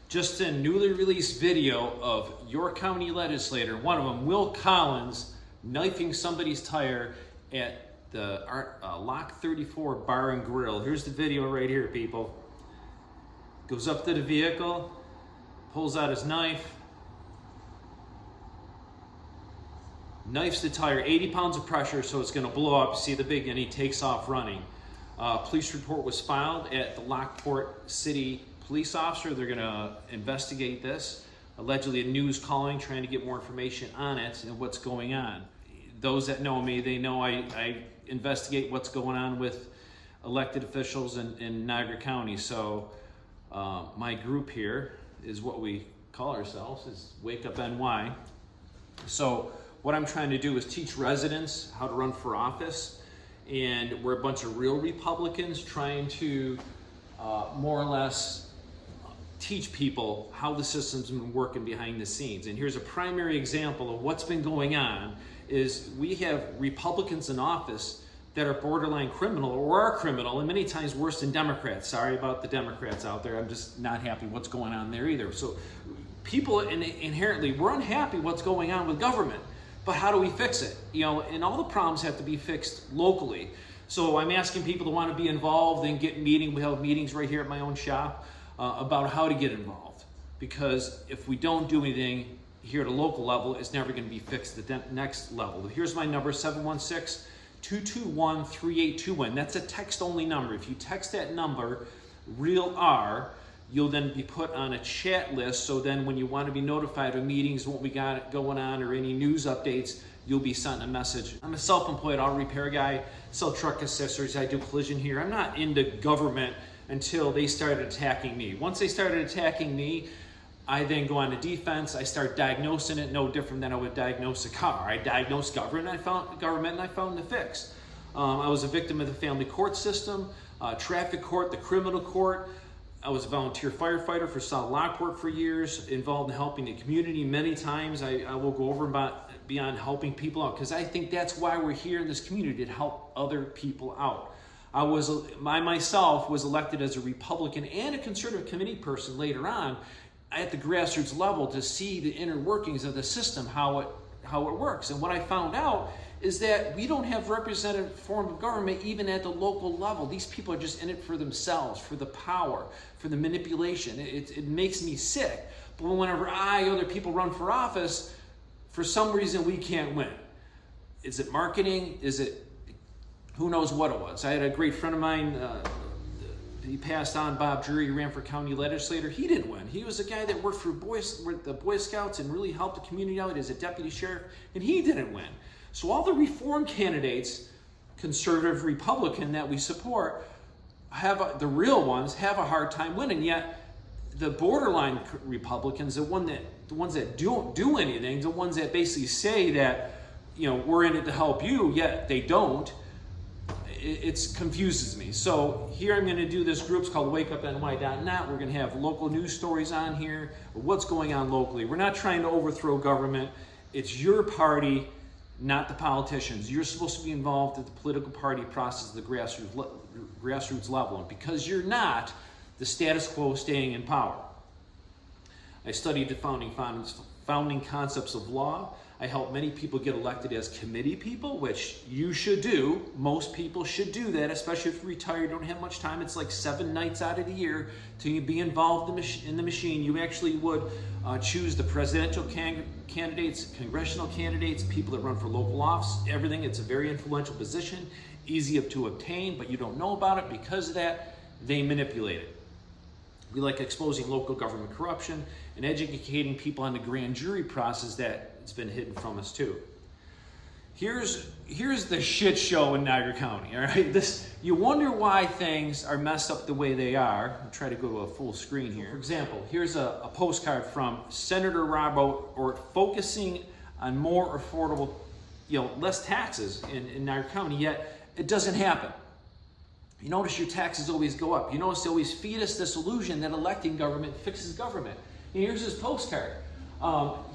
Just a newly released video of York County legislator, one of them, Will Collins, knifing somebody's tire at the Lock 34 Bar and Grill. Here's the video right here, people. Goes up to the vehicle, pulls out his knife, knifes the tire, 80 pounds of pressure, so it's gonna blow up. See the big, and he takes off running. Police report was filed at the Lockport City police officer. They're gonna investigate this. Allegedly a news calling, trying to get more information on it and what's going on. Those that know me, they know I investigate what's going on with elected officials in Niagara County. So my group here is what we call ourselves, is Wake Up NY. So what I'm trying to do is teach residents how to run for office, and we're a bunch of real Republicans trying to more or less teach people how the system's been working behind the scenes. And here's a primary example of what's been going on is we have Republicans in office that are borderline criminal or are criminal, and many times worse than Democrats. Sorry about the Democrats out there. I'm just not happy what's going on there either. So people inherently, we're unhappy what's going on with government, but how do we fix it? You know, and all the problems have to be fixed locally. So I'm asking people to want to be involved and get meeting. We have meetings right here at my own shop about how to get involved, because if we don't do anything here at a local level, it's never going to be fixed at the next level. Here's my number, 716-221-3821. That's a text only number. If you text that number, real R, you'll then be put on a chat list, so then when you want to be notified of meetings, what we got going on, or any news updates, you'll be sent a message. I'm a self-employed auto repair guy, sell truck accessories, I do collision here. I'm not into government until they started attacking me. Once they started attacking me, I then go on to defense. I start diagnosing it, no different than I would diagnose a car. I diagnosed government and I found the fix. I was a victim of the family court system, traffic court, the criminal court. I was a volunteer firefighter for South Lockport for years, involved in helping the community many times. I will go over beyond helping people out, because I think that's why we're here in this community, to help other people out. I myself was elected as a Republican and a conservative committee person later on at the grassroots level to see the inner workings of the system, how it works. And what I found out is that we don't have representative form of government even at the local level. These people are just in it for themselves, for the power, for the manipulation. It makes me sick. But whenever other people run for office, for some reason we can't win. Is it marketing? Is it, who knows what it was? I had a great friend of mine, he passed on, Bob Drury, he ran for county legislator. He didn't win. He was a guy that worked for the Boy Scouts and really helped the community out as a deputy sheriff, and he didn't win. So all the reform candidates, conservative Republican, that we support, the real ones, have a hard time winning. Yet the borderline Republicans, the ones that don't do anything, the ones that basically say that, we're in it to help you, yet they don't, it confuses me. So here I'm going to do this group's called wakeupny.net. We're going to have local news stories on here, what's going on locally. We're not trying to overthrow government. It's your party, not the politicians. You're supposed to be involved in the political party process at the grassroots level. And because you're not, the status quo is staying in power. I studied the founding concepts of law. I helped many people get elected as committee people, which you should do. Most people should do that, especially if you're retired, don't have much time. It's like 7 nights out of the year to be involved in the machine. You actually would choose the presidential candidates, congressional candidates, people that run for local office, everything. It's a very influential position, easy to obtain, but you don't know about it. Because of that, they manipulate it. We like exposing local government corruption and educating people on the grand jury process that it's been hidden from us too. Here's the shit show in Niagara County, all right? You wonder why things are messed up the way they are. I'll try to go to a full screen here. For example, here's a postcard from Senator Rob Orr focusing on more affordable, less taxes in Niagara County, yet it doesn't happen. You notice your taxes always go up. You notice they always feed us this illusion that electing government fixes government. And here's his postcard.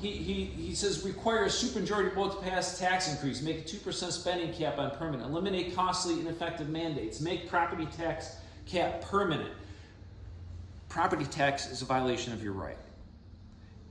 He says, require a supermajority vote to pass tax increase, make a 2% spending cap on permanent, eliminate costly, ineffective mandates, make property tax cap permanent. property tax is a violation of your right.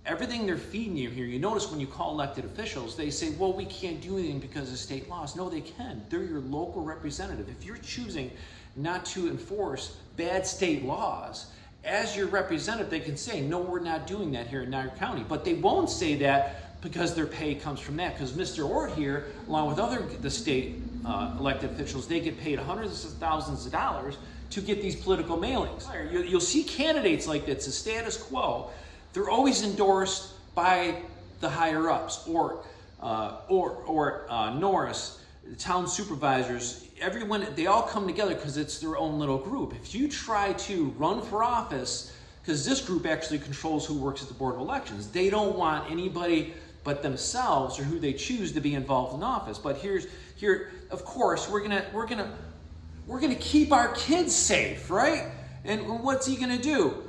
Everything they're feeding you here, you notice when you call elected officials, they say, well, we can't do anything because of state laws. No, they can. They're your local representative. If you're choosing not to enforce bad state laws, as your representative, they can say, no, we're not doing that here in Niagara County. But they won't say that because their pay comes from that. Because Mr. Ort here, along with the state elected officials, they get paid hundreds of thousands of dollars to get these political mailings. You'll see candidates like this, the status quo. They're always endorsed by the higher ups, or Norris, the town supervisors, everyone, they all come together because it's their own little group. If you try to run for office, because this group actually controls who works at the Board of Elections, they don't want anybody but themselves or who they choose to be involved in office. But here, of course, we're gonna keep our kids safe, right? And what's he gonna do?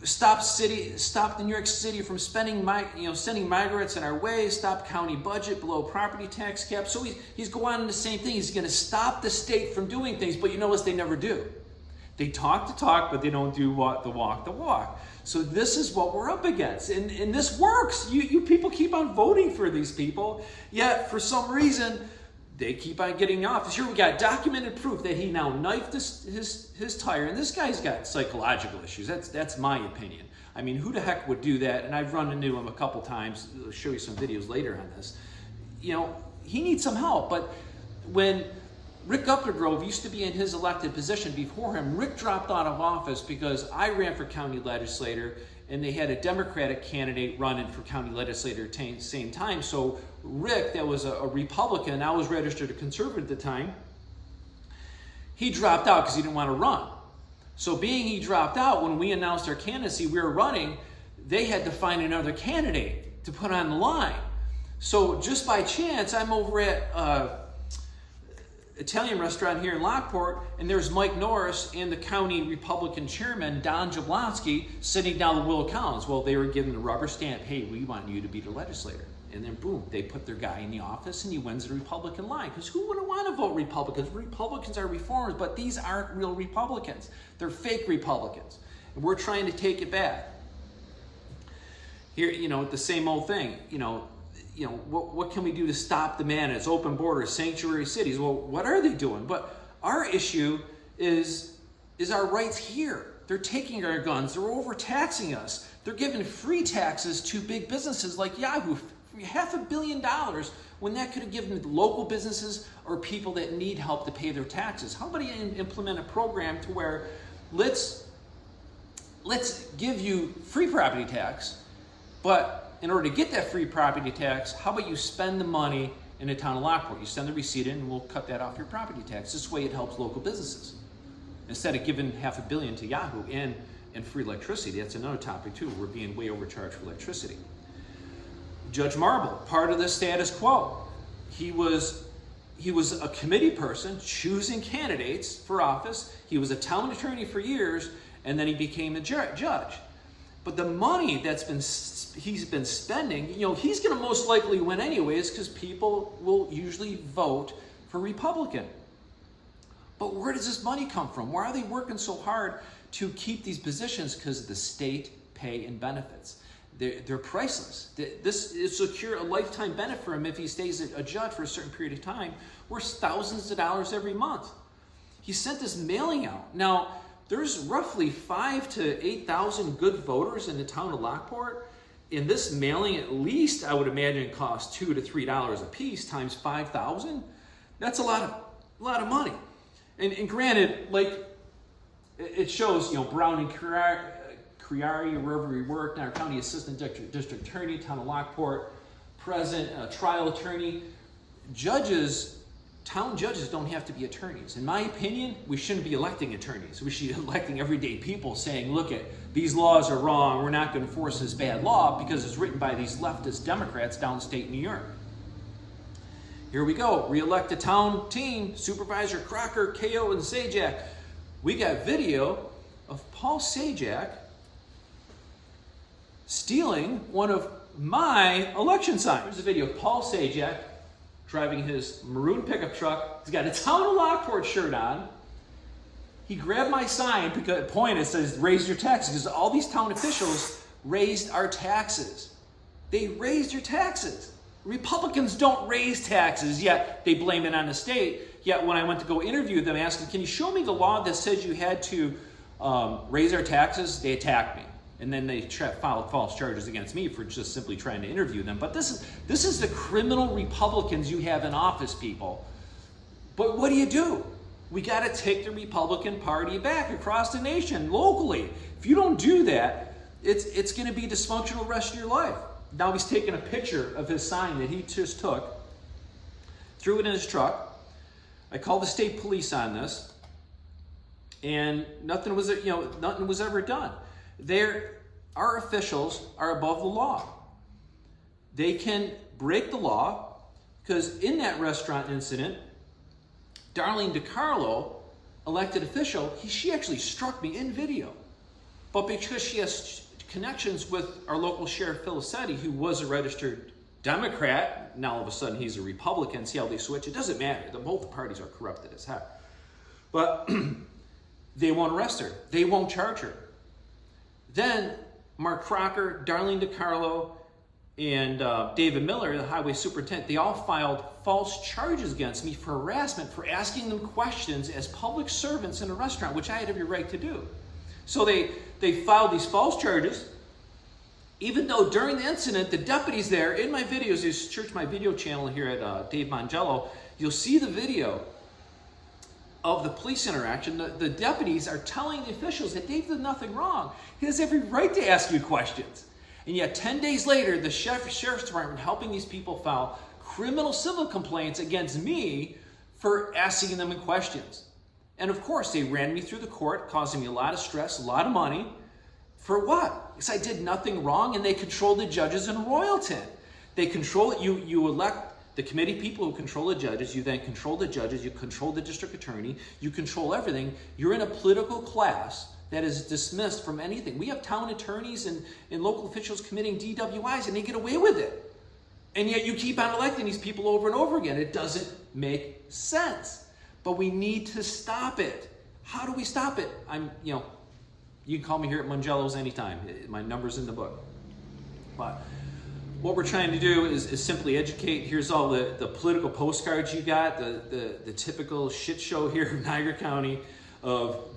Stop the New York City from sending migrants in our way, stop county budget below property tax cap. So he's going on the same thing. He's going to stop the state from doing things, but you notice they never do. They talk the talk, but they don't do the walk. So this is what we're up against. And this works. You people keep on voting for these people, yet for some reason, they keep on getting in office. Here we got documented proof that he now knifed his tire, and this guy's got psychological issues. That's my opinion. I mean, who the heck would do that? And I've run into him a couple times. I'll show you some videos later on this. You know, he needs some help. But when Rick Uppergrove used to be in his elected position before him, Rick dropped out of office because I ran for county legislator, and they had a Democratic candidate running for county legislator at the same time. So Rick, that was a Republican, I was registered a conservative at the time, he dropped out because he didn't want to run. So being he dropped out, when we announced our candidacy, we were running, they had to find another candidate to put on the line. So just by chance, I'm over at Italian restaurant here in Lockport, and there's Mike Norris and the county Republican chairman, Don Jablonski, sitting down the Will Collins. Well, they were given a rubber stamp, hey, we want you to be the legislator. And then boom, they put their guy in the office and he wins the Republican line. Because who wouldn't want to vote Republicans? Republicans are reformers, but these aren't real Republicans. They're fake Republicans. And we're trying to take it back. Here, the same old thing, what can we do to stop the man? It's open borders, sanctuary cities. Well, what are they doing? But our issue is our rights here. They're taking our guns. They're overtaxing us. They're giving free taxes to big businesses like Yahoo, $500 million, when that could have given local businesses or people that need help to pay their taxes. How about you implement a program to where let's give you free property tax, but in order to get that free property tax, how about you spend the money in the town of Lockport? You send the receipt in and we'll cut that off your property tax. This way it helps local businesses. Instead of giving $500 million to Yahoo and free electricity. That's another topic too. We're being way overcharged for electricity. Judge Marble, part of the status quo. He was a committee person choosing candidates for office. He was a town attorney for years, and then he became a judge. But the money he's been spending, he's going to most likely win anyways because people will usually vote for Republican. But where does this money come from? Why are they working so hard to keep these positions? Because of the state pay and benefits. They're priceless. This is secure a lifetime benefit for him if he stays a judge for a certain period of time, worth thousands of dollars every month. He sent this mailing out. Now, there's roughly 5,000 to 8,000 good voters in the town of Lockport. In this mailing, at least I would imagine costs $2 to $3 a piece times 5,000. That's a lot of money. And granted, like it shows, Brown and Criari, wherever we work, Niagara County Assistant District Attorney, Town of Lockport, present, trial attorney. Town judges don't have to be attorneys. In my opinion, we shouldn't be electing attorneys. We should be electing everyday people saying, look, these laws are wrong. We're not going to enforce this bad law because it's written by these leftist Democrats downstate New York. Here we go. Re-elect the town team, Supervisor Crocker, KO, and Sajak. We got video of Paul Sajak stealing one of my election signs. Here's a video of Paul Sajak driving his maroon pickup truck. He's got a Town of Lockport shirt on. He grabbed my sign, because point, it says raise your taxes, because all these town officials raised our taxes. They raised your taxes. Republicans don't raise taxes, yet they blame it on the state. Yet when I went to go interview them, asking, can you show me the law that says you had to raise our taxes? They attacked me. And then they filed false charges against me for just simply trying to interview them. But this is the criminal Republicans you have in office, people. But what do? We got to take the Republican Party back across the nation, locally. If you don't do that, it's going to be dysfunctional the rest of your life. Now he's taking a picture of his sign that he just took, threw it in his truck. I called the state police on this, and nothing was ever done. Our officials are above the law. They can break the law, because in that restaurant incident, Darlene DiCarlo, elected official, she actually struck me in video. But because she has connections with our local sheriff, Filicetti, who was a registered Democrat, now all of a sudden he's a Republican, see how they switch? It doesn't matter. Both parties are corrupted as heck. But they won't arrest her. They won't charge her. Then Mark Crocker, Darlene DiCarlo, and David Miller, the highway superintendent, they all filed false charges against me for harassment, for asking them questions as public servants in a restaurant, which I had every right to do. So they filed these false charges, even though during the incident, the deputies there, in my videos, you search my video channel here at Dave Mongello, you'll see the video of the police interaction. The deputies are telling the officials that Dave did nothing wrong. He has every right to ask you questions. And yet 10 days later, the sheriff's department helping these people file criminal civil complaints against me for asking them questions. And of course, they ran me through the court, causing me a lot of stress, a lot of money. For what? Because I did nothing wrong, and they control the judges in Royalton. They control it. You elect the committee people who control the judges. You then control the judges. You control the district attorney. You control everything. You're in a political class that is dismissed from anything. We have town attorneys and local officials committing DWIs, and they get away with it. And yet you keep on electing these people over and over again. It doesn't make sense. But we need to stop it. How do we stop it? You can call me here at Mongello's anytime. My number's in the book. But what we're trying to do is simply educate. Here's all the political postcards you got, the typical shit show here in Niagara County of